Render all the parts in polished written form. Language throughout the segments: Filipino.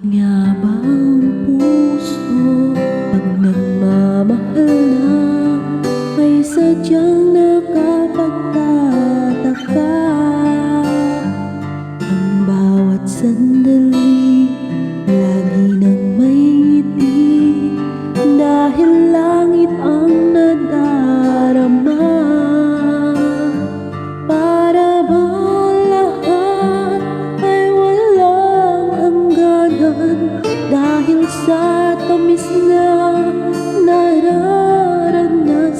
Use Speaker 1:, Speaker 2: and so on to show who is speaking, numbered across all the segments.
Speaker 1: Nga ba ang puso pag nagmamahal na ay sadyang nakapagtataka? Ang bawat sandali lagi nang may ngiti dahil langit ang nadarama. Para bang lahat ay walang hangganan dahil sa tamis na nararanasan.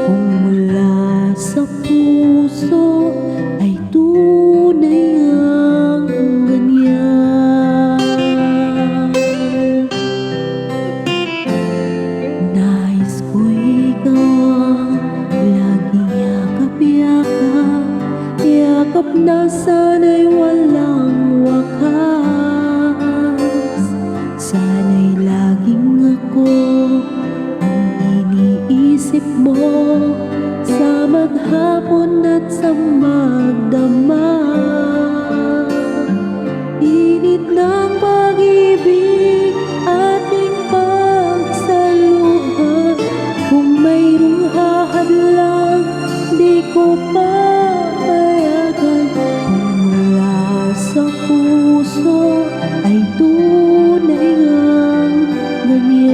Speaker 1: Kung mula sa puso ay tunay ang ganyan. Nais ko'y ikaw ang laging yakap-yakap, yakap na sana'y walang wakas. Sana'y laging ako ang iniisip mo sa maghapon at sa magdamag. Init ng pag-ibig ating pagsaluhan. Kung mayroong hahadlang, di ko papayagan. Kung mula sa puso ay tunay ang ganyan.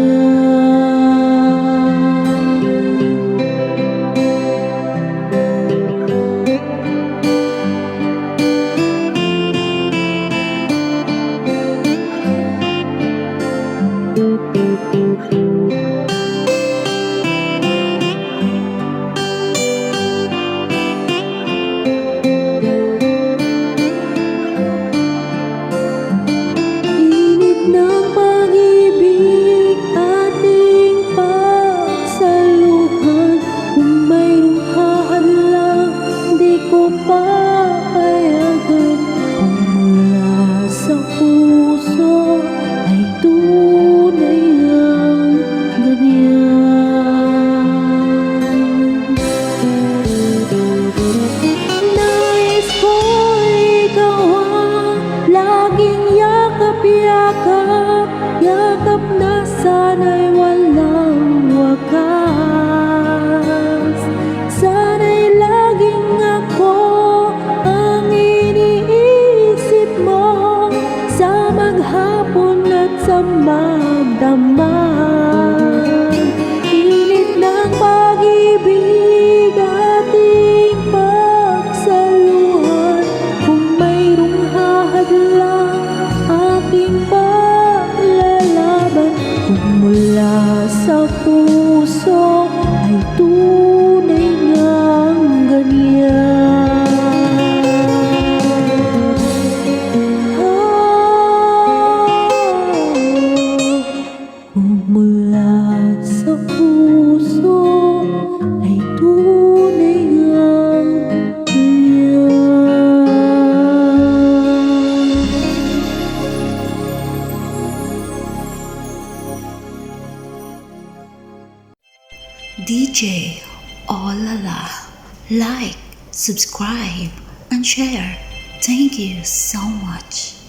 Speaker 1: Init ng pag-ibig ating pagsaluhan. Kung mayroong hahadlang, di ko papayagan. Kung mula sa puso ay tunay ang ganyan. Nais ko ikaw ang laging yakap-yakap, yakap na sana'y walang wakas. Sana'y laging ako ang iniisip mo sa maghapon at sa magdamag. Init ng pag-ibig ating pagsaluhan. Kung mayroong hahadlang, ating paglalaban. Kung mula sa puso ay tunay ngang ganyan. Kung mula sa puso ay tunay ngang ganyan.
Speaker 2: DJ Olala. Like, subscribe, and share. Thank you so much.